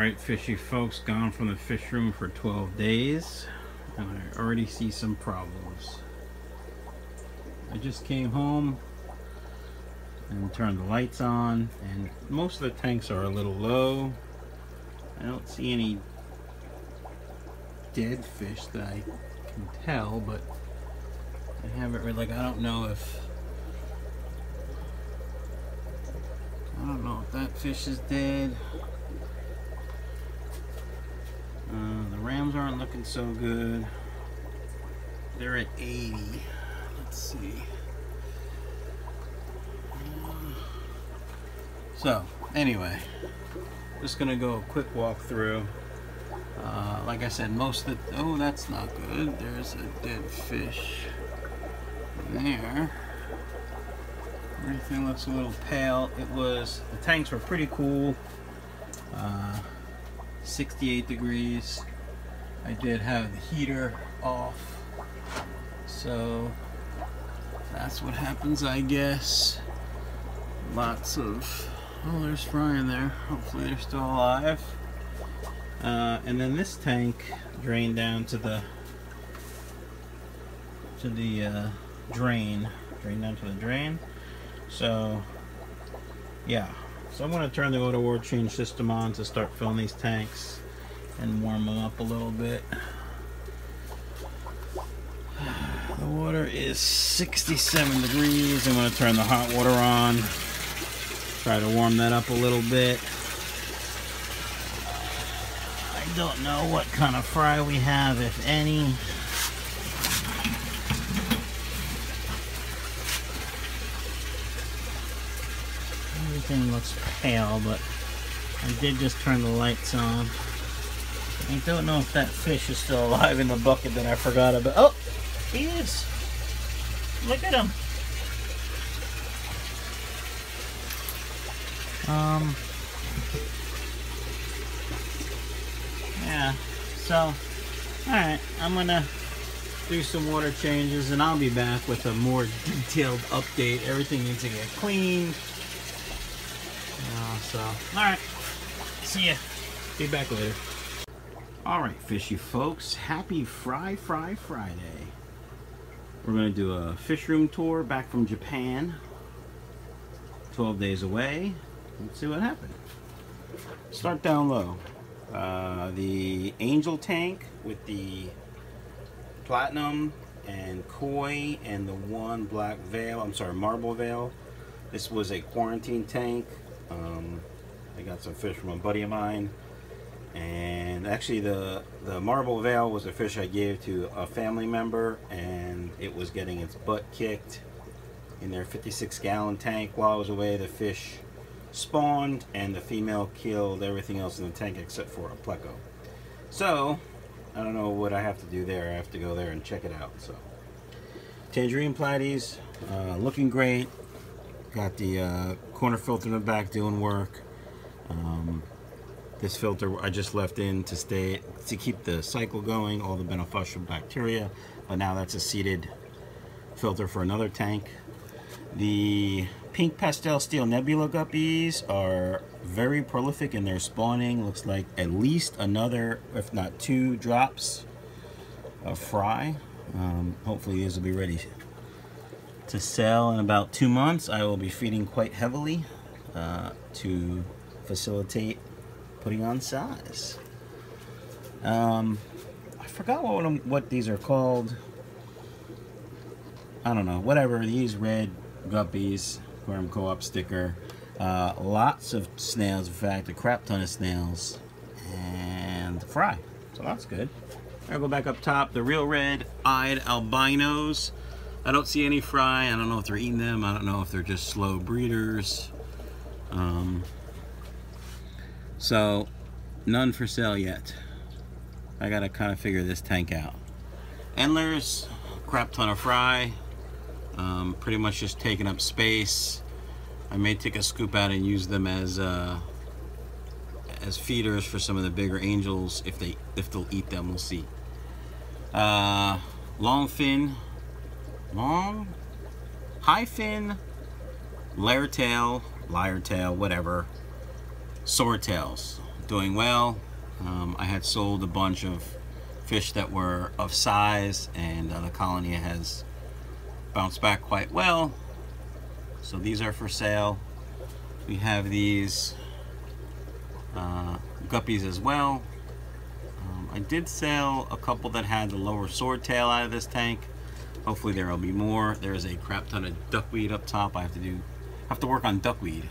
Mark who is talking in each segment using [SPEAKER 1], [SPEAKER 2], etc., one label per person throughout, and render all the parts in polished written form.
[SPEAKER 1] Alright, fishy folks, gone from the fish room for 12 days, and I already see some problems. I just came home and turned the lights on, and most of the tanks are a little low. I don't see any dead fish that I can tell, but I haven't really, like, I don't know if that fish is dead. The rams aren't looking so good. They're at 80. Let's see. So anyway, just gonna go a quick walk through. Like I said, most of the, oh, that's not good. There's a dead fish there. Everything looks a little pale. The tanks were pretty cool. 68 degrees. I did have the heater off, so that's what happens, I guess. Lots of, oh, there's fry in there. Hopefully they're still alive. And then this tank drained down to the drain. Drained down to the drain. So yeah. So I'm going to turn the auto water change system on to start filling these tanks and warm them up a little bit. The water is 67 degrees. I'm going to turn the hot water on. Try to warm that up a little bit. I don't know what kind of fry we have, if any. Everything looks pale, but I did just turn the lights on. I don't know if that fish is still alive in the bucket that I forgot about. Oh, he is. Look at him. Yeah, so, alright, I'm gonna do some water changes and I'll be back with a more detailed update. Everything needs to get cleaned. So, alright, see ya. Be back later. Alright, fishy folks, happy Friday. We're going to do a fish room tour back from Japan. 12 days away. Let's see what happened. Start down low. The angel tank with the platinum and koi and the one black veil, I'm sorry, marble veil. This was a quarantine tank. I got some fish from a buddy of mine, and actually the marble veil was a fish I gave to a family member, and it was getting its butt kicked in their 56-gallon tank. While I was away, the fish spawned and the female killed everything else in the tank except for a pleco. So I don't know what I have to do there. I have to go there and check it out. So tangerine platies, looking great. Got the corner filter in the back doing work. This filter I just left in to keep the cycle going, all the beneficial bacteria, but now that's a seated filter for another tank. The pink pastel steel nebula guppies are very prolific in their spawning. Looks like at least another, if not 2 drops of fry. Hopefully these will be ready to sell in about 2 months. I will be feeding quite heavily to facilitate putting on size. I forgot what these are called. I don't know. Whatever. These red guppies, Aquarium Co-op sticker. Lots of snails. In fact, a crap ton of snails and fry. So that's good. I'll go back up top. The real red-eyed albinos. I don't see any fry. I don't know if they're eating them. I don't know if they're just slow breeders. So none for sale yet. I gotta kind of figure this tank out. Endlers, crap ton of fry. Pretty much just taking up space. I may take a scoop out and use them as feeders for some of the bigger angels. If they'll eat them, we'll see. Long fin. High fin, layer tail, whatever, swordtails. doing well. I had sold a bunch of fish that were of size, and the colony has bounced back quite well. So these are for sale. We have these guppies as well. I did sell a couple that had the lower swordtail out of this tank. Hopefully there will be more. There is a crap ton of duckweed up top. I have to work on duckweed.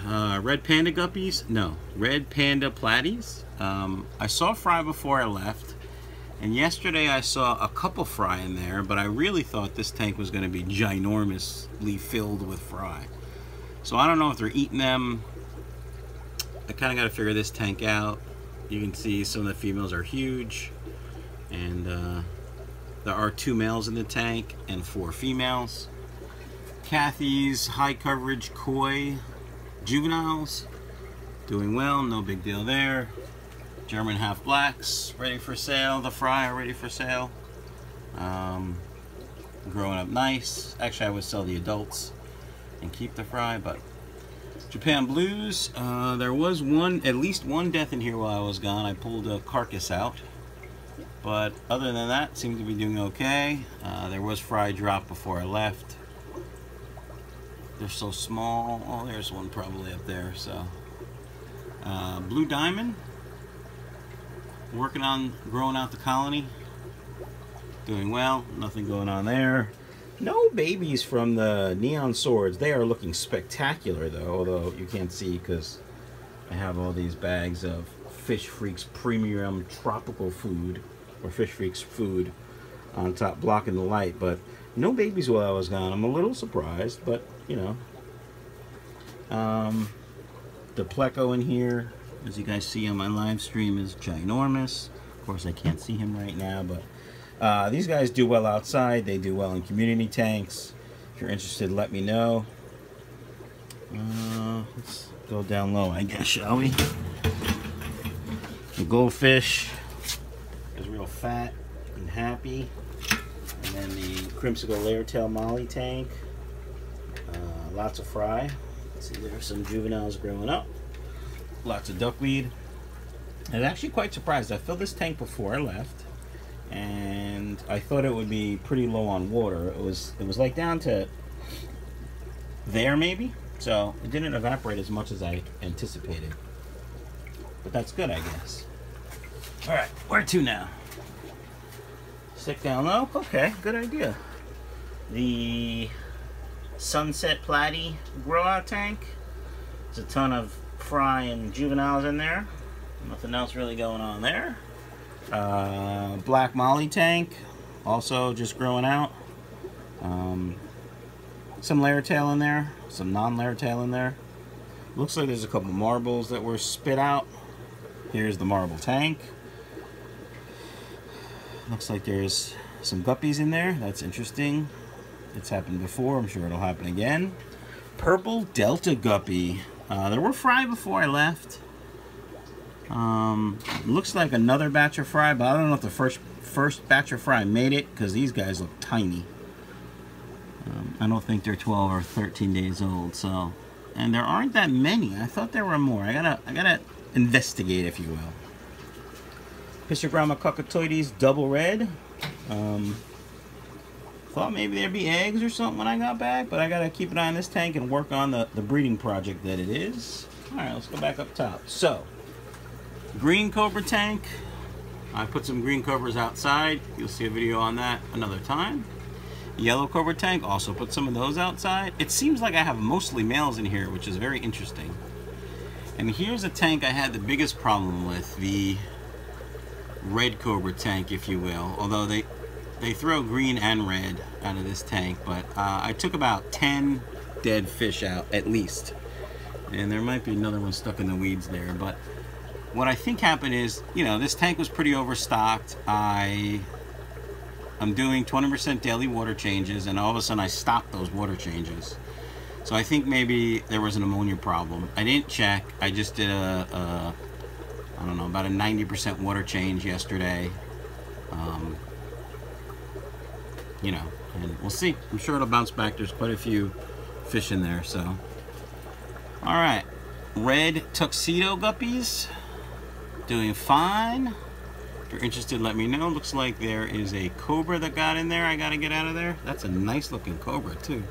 [SPEAKER 1] Red panda guppies? No, red panda platies. I saw fry before I left, and yesterday I saw a couple fry in there, but I really thought this tank was going to be ginormously filled with fry. So I don't know if they're eating them. I kind of got to figure this tank out. You can see some of the females are huge, and there are 2 males in the tank and 4 females. Cathy's high coverage koi juveniles doing well, no big deal there. German half blacks ready for sale. The fry are ready for sale. Growing up nice. Actually, I would sell the adults and keep the fry, but Japan blues, there was at least one death in here while I was gone. I pulled a carcass out, but other than that, seemed to be doing okay. There was fry drop before I left. They're so small. Oh, there's one probably up there. So blue diamond, working on growing out the colony, doing well, nothing going on there. No babies from the neon swords. They are looking spectacular though, although you can't see because I have all these bags of Fish Freaks premium tropical food, or Fish Freaks food, on top blocking the light. But no babies while I was gone. I'm a little surprised, but you know. The pleco in here, as you guys see on my live stream, is ginormous. Of course I can't see him right now, but these guys do well outside. They do well in community tanks. If you're interested, let me know. Let's go down low, I guess, shall we? The goldfish is real fat and happy. And then the crimsicle layer-tail molly tank. Lots of fry. Let's see, there's some juveniles growing up. Lots of duckweed. I was actually quite surprised. I filled this tank before I left, and I thought it would be pretty low on water. It was like down to there maybe, so it didn't evaporate as much as I anticipated, but that's good, I guess. All right, where to now? Stick down low. Okay, good idea. The sunset platy grow out tank. There's a ton of fry and juveniles in there. Nothing else really going on there. Black molly tank, also just growing out. Some layer tail in there, some non-layer tail in there. Looks like there's a couple marbles that were spit out. Here's the marble tank. Looks like there's some guppies in there. That's interesting. It's happened before. I'm sure it'll happen again. Purple delta guppy. There were fry before I left. Looks like another batch of fry, but I don't know if the first batch of fry made it, because these guys look tiny. I don't think they're 12 or 13 days old. So, and there aren't that many. I thought there were more. I gotta investigate, if you will. Pistogramma cockatoides double red. Thought maybe there'd be eggs or something when I got back, but I gotta keep an eye on this tank and work on the breeding project that it is. Alright, let's go back up top. So, green cobra tank. I put some green cobras outside. You'll see a video on that another time. Yellow cobra tank, also put some of those outside. It seems like I have mostly males in here, which is very interesting. And here's a tank I had the biggest problem with, the red cobra tank, if you will. Although they throw green and red out of this tank, but I took about 10 dead fish out at least, and there might be another one stuck in the weeds there. But what I think happened is, you know, this tank was pretty overstocked. I'm doing 20% daily water changes, and all of a sudden I stopped those water changes. So I think maybe there was an ammonia problem. I didn't check. I just did I don't know, about a 90% water change yesterday. You know, and we'll see. I'm sure it'll bounce back. There's quite a few fish in there, so. All right, red tuxedo guppies, doing fine. If you're interested, let me know. Looks like there is a cobra that got in there. I gotta get out of there. That's a nice looking cobra too.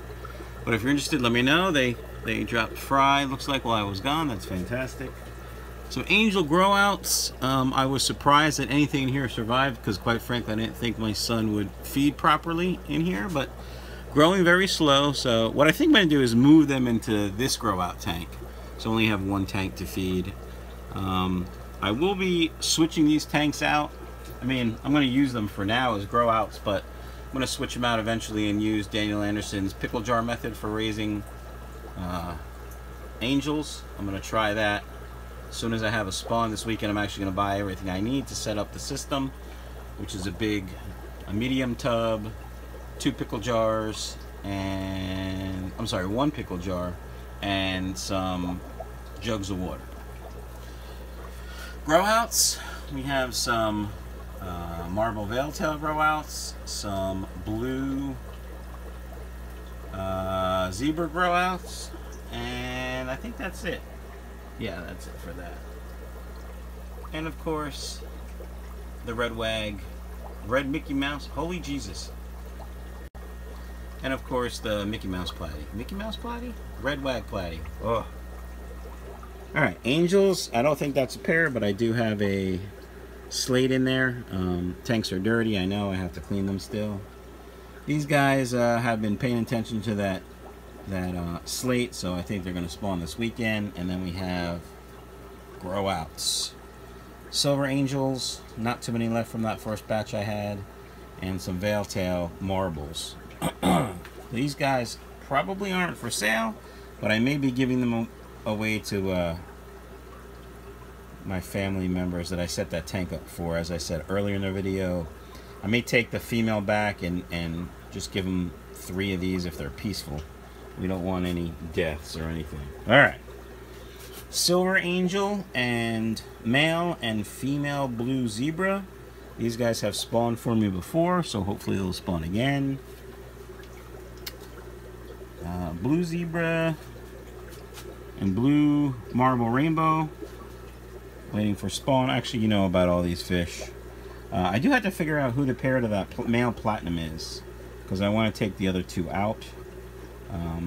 [SPEAKER 1] But if you're interested, let me know. They dropped fry, looks like, while I was gone. That's fantastic. So angel grow outs. I was surprised that anything in here survived, because quite frankly I didn't think my son would feed properly in here, but growing very slow. So what I think I'm going to do is move them into this grow out tank, so I only have one tank to feed. I will be switching these tanks out. I mean, I'm going to use them for now as grow outs, but I'm going to switch them out eventually and use Daniel Anderson's pickle jar method for raising angels. I'm going to try that. As soon as I have a spawn this weekend, I'm actually going to buy everything I need to set up the system, which is a medium tub, 2 pickle jars, and I'm sorry, 1 pickle jar, and some jugs of water. Grow outs, we have some marble veiltail grow outs, some blue zebra grow outs, and I think that's it. Yeah, that's it for that. And of course, the red wag, red Mickey Mouse, holy Jesus. And of course, the Mickey Mouse platy. Mickey Mouse platy? Red wag platy. Oh. Alright, angels, I don't think that's a pair, but I do have a slate in there. Tanks are dirty, I know, I have to clean them still. These guys have been paying attention to that slate, so I think they're going to spawn this weekend. And then we have grow outs, silver angels, not too many left from that first batch I had, and some veiltail marbles. These guys probably aren't for sale, but I may be giving them away to my family members that I set that tank up for. As I said earlier in the video, I may take the female back and just give them 3 of these if they're peaceful. We don't want any deaths or anything. Alright. Silver angel and male and female blue zebra. These guys have spawned for me before, so hopefully they'll spawn again. Blue zebra and blue marble rainbow. Waiting for spawn. Actually, you know about all these fish. I do have to figure out who to pair to that male platinum is, because I want to take the other 2 out.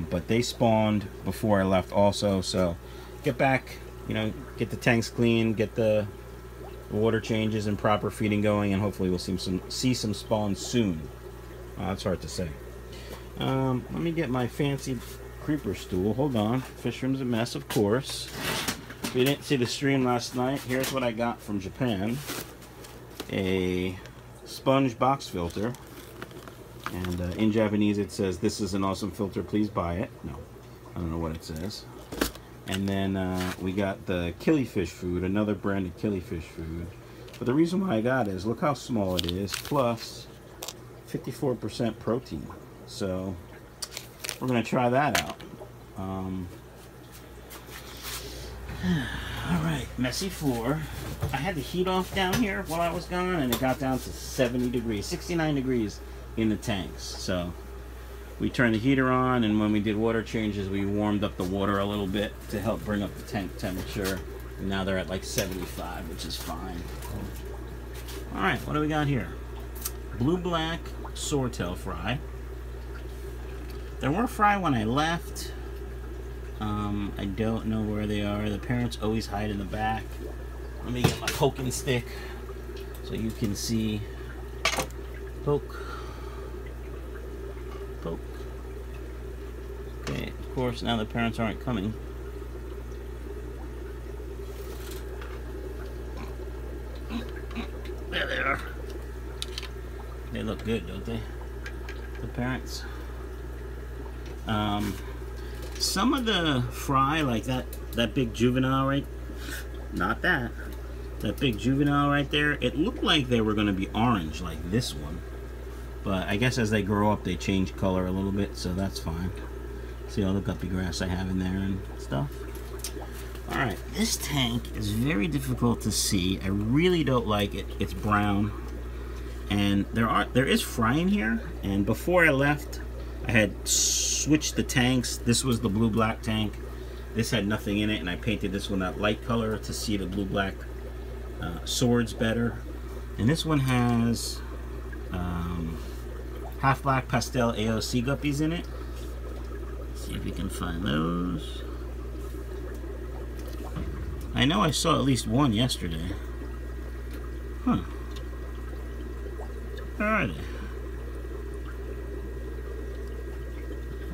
[SPEAKER 1] But they spawned before I left also, so get back, you know, get the tanks clean, get the water changes and proper feeding going, and hopefully we'll see some spawns soon. That's hard to say. Let me get my fancy creeper stool. Hold on. Fish room's a mess, of course. If you didn't see the stream last night, here's what I got from Japan. A sponge box filter. And in Japanese it says, "This is an awesome filter, please buy it." No, I don't know what it says. And then we got the killifish food, another branded killifish food. But the reason why I got it is, look how small it is, plus 54% protein. So we're going to try that out. Alright, messy floor. I had the heat off down here while I was gone, and it got down to 70 degrees, 69 degrees in the tanks. So we turned the heater on, and when we did water changes, we warmed up the water a little bit to help bring up the tank temperature. And now they're at like 75, which is fine. Alright, what do we got here? Blue-black swordtail fry. There were fry when I left. I don't know where they are. The parents always hide in the back. Let me get my poking stick so you can see. Poke. Poke. Okay, of course now the parents aren't coming. There they are. They look good, don't they? The parents. Some of the fry, like that big juvenile right, not that big juvenile right there, it looked like they were going to be orange like this one, but I guess as they grow up they change color a little bit, so that's fine. See all the guppy grass I have in there and stuff. Alright, this tank is very difficult to see. I really don't like it. It's brown, and there is fry in here, and before I left I had switched the tanks. This was the blue-black tank, This had nothing in it, and I painted this one that light color to see the blue-black swords better. And this one has half black pastel AOC guppies in it. Let's see if we can find those. I know I saw at least one yesterday. Huh. Where are they?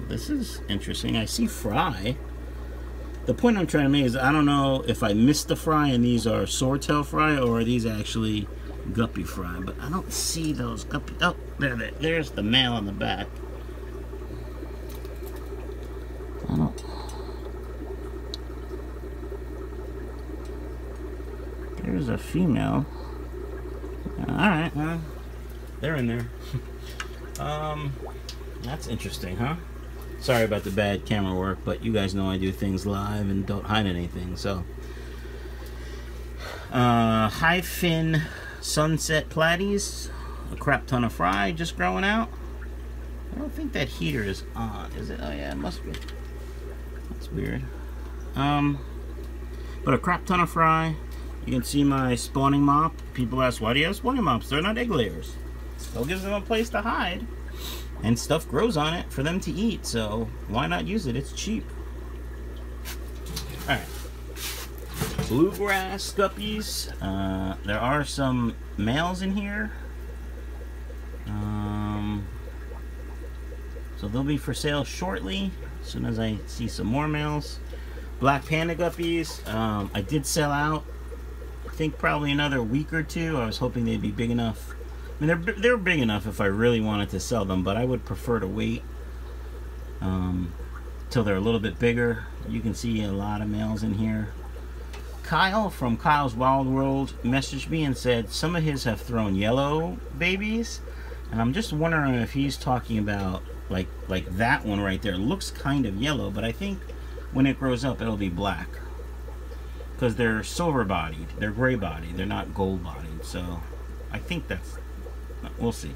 [SPEAKER 1] This is interesting. I see fry. The point I'm trying to make is I don't know if I missed the fry and these are swordtail fry, or are these actually guppy fry, but I don't see those guppy. Oh, there's the male on the back. I don't. There's a female. Alright, well, they're in there. That's interesting, huh? Sorry about the bad camera work, but you guys know I do things live and don't hide anything, so. High fin sunset platies. A crap ton of fry just growing out. I don't think that heater is on, is it? Oh yeah, it must be. That's weird. But a crap ton of fry. You can see my spawning mop. People ask, why do you have spawning mops? They're not egg layers. Still gives them a place to hide. And stuff grows on it for them to eat, so why not use it? It's cheap. Alright. Bluegrass guppies. There are some males in here. So they'll be for sale shortly, as soon as I see some more males. Black panda guppies. I did sell out, I think probably another week or two. I was hoping they'd be big enough. I mean, they're big enough if I really wanted to sell them, but I would prefer to wait till they're a little bit bigger. You can see a lot of males in here. Kyle from Kyle's Wild World messaged me and said some of his have thrown yellow babies, and I'm just wondering if he's talking about like that one right there. It looks kind of yellow, but I think when it grows up it'll be black, because they're silver bodied, they're gray bodied, they're not gold bodied. So I think that's, we'll see.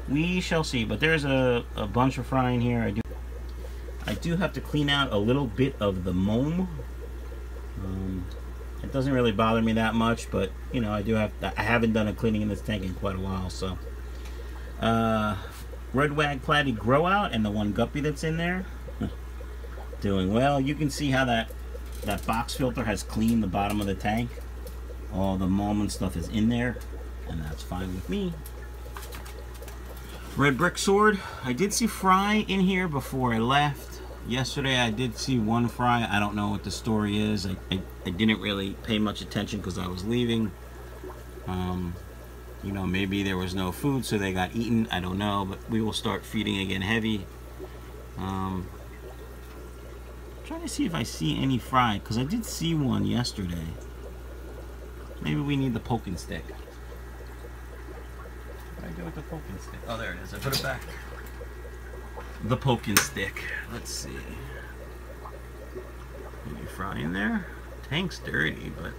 [SPEAKER 1] We shall see. But there's a bunch of fry in here. I do have to clean out a little bit of the moam. It doesn't really bother me that much, but you know, I haven't done a cleaning in this tank in quite a while. So red wag platy grow out, and the one guppy that's in there doing well. You can see how that box filter has cleaned the bottom of the tank. All the moam and stuff is in there, and that's fine with me. Red brick sword. I did see fry in here before I left. Yesterday I did see one fry. I don't know what the story is. I didn't really pay much attention because I was leaving. You know, maybe there was no food, so they got eaten. I don't know, but we will start feeding again heavy. Trying to see if I see any fry, because I did see one yesterday. Maybe we need the poking stick. What do I do with the poking stick? Oh, there it is. I put it back. The poking stick. Let's see. Any fry in there? Tank's dirty, but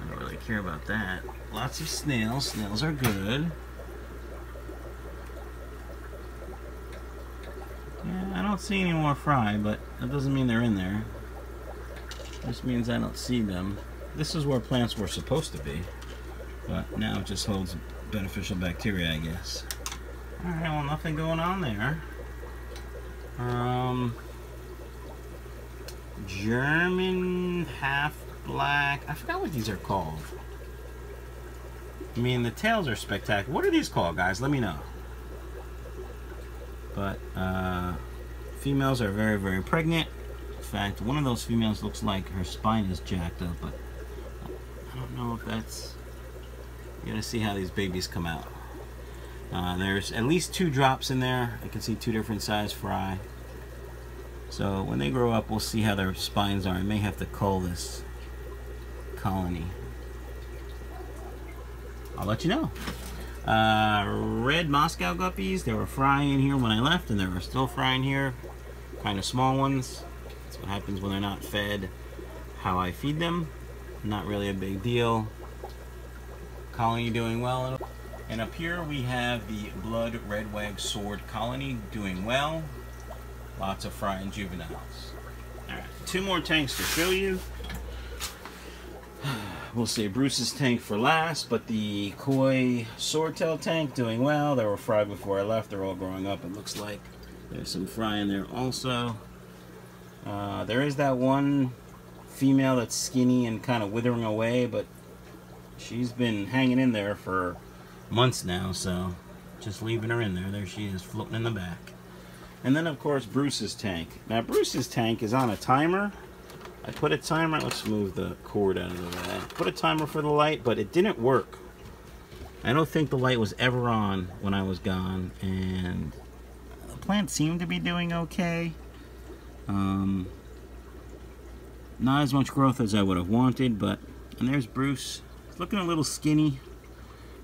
[SPEAKER 1] I don't really care about that. Lots of snails. Snails are good. Yeah, I don't see any more fry, but that doesn't mean they're in there. This means I don't see them. This is where plants were supposed to be, but now it just holds beneficial bacteria, I guess. Alright, well, nothing going on there. German half black. I forgot what these are called. I mean, the tails are spectacular. What are these called, guys? Let me know. But females are very, very pregnant. In fact, one of those females looks like her spine is jacked up, but I don't know if that's... You gotta see how these babies come out. There's at least 2 drops in there. I can see 2 different size fry. So when they grow up, we'll see how their spines are. I may have to cull this colony. I'll let you know. Red Moscow guppies. There were fry in here when I left, and there are still fry in here. Kind of small ones. That's what happens when they're not fed how I feed them. Not really a big deal. Colony doing well. And up here we have the blood red-wag sword colony doing well. Lots of fry and juveniles. All right, 2 more tanks to show you. We'll save Bruce's tank for last, but the koi swordtail tank doing well. They were fried before I left. They're all growing up, it looks like. There's some fry in there also. There is that one female that's skinny and kind of withering away, but she's been hanging in there for months now, so just leaving her in there. There she is, floating in the back. And then, of course, Bruce's tank. Now, Bruce's tank is on a timer. I put a timer. Let's move the cord out of the way. Put a timer for the light, but it didn't work. I don't think the light was ever on when I was gone, and the plant seemed to be doing okay. Not as much growth as I would have wanted, but, and there's Bruce. He's looking a little skinny.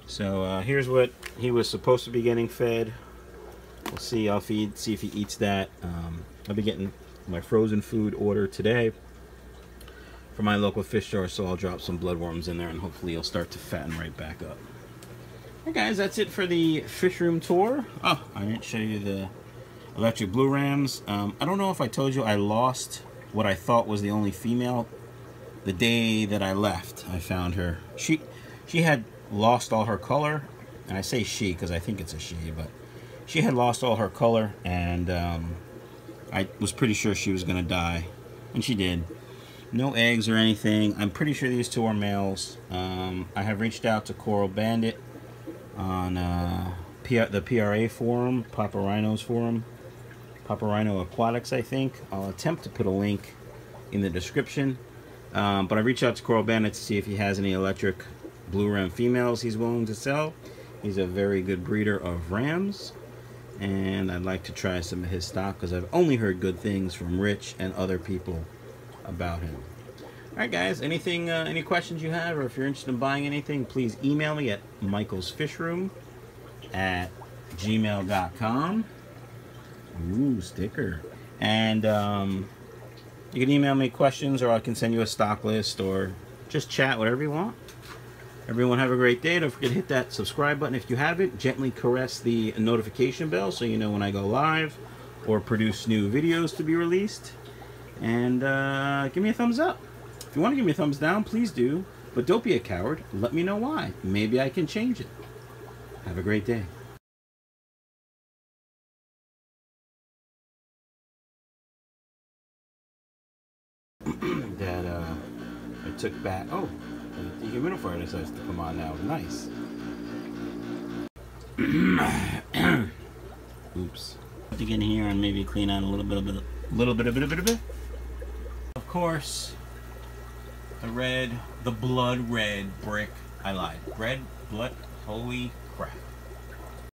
[SPEAKER 1] So here's what he was supposed to be getting fed. We'll see. I'll see if he eats that. I'll be getting my frozen food order today for my local fish store, so I'll drop some bloodworms in there, and hopefully he'll start to fatten right back up. Alright guys, that's it for the fish room tour. Oh, I didn't show you the electric blue rams. I don't know if I told you I lost what I thought was the only female the day that I left. I found her. She had lost all her color, and I say she because I think it's a she, but she had lost all her color, and I was pretty sure she was gonna die, and she did. No eggs or anything. I'm pretty sure these 2 are males. I have reached out to Coral Bandit on the PRA forum, Papa Rhino's forum, Papa Rhino Aquatics, I think. I'll attempt to put a link in the description. But I reached out to Coral Bandit to see if he has any electric blue ram females he's willing to sell. He's a very good breeder of rams, and I'd like to try some of his stock because I've only heard good things from Rich and other people about him. Alright guys, anything, any questions you have, or if you're interested in buying anything, please email me at michaelsfishroom@gmail.com. Ooh, sticker. And you can email me questions, or I can send you a stock list, or just chat, whatever you want. Everyone have a great day. Don't forget to hit that subscribe button if you haven't. Gently caress the notification bell so you know when I go live or produce new videos to be released. And give me a thumbs up. If you want to give me a thumbs down, please do. But don't be a coward. Let me know why. Maybe I can change it. Have a great day. That I took back. Oh, the dehumidifier decides to come on now. Nice. Oops. To get in here and maybe clean out a little bit of it. Of course, the blood red brick. I lied. Red blood. Holy crap.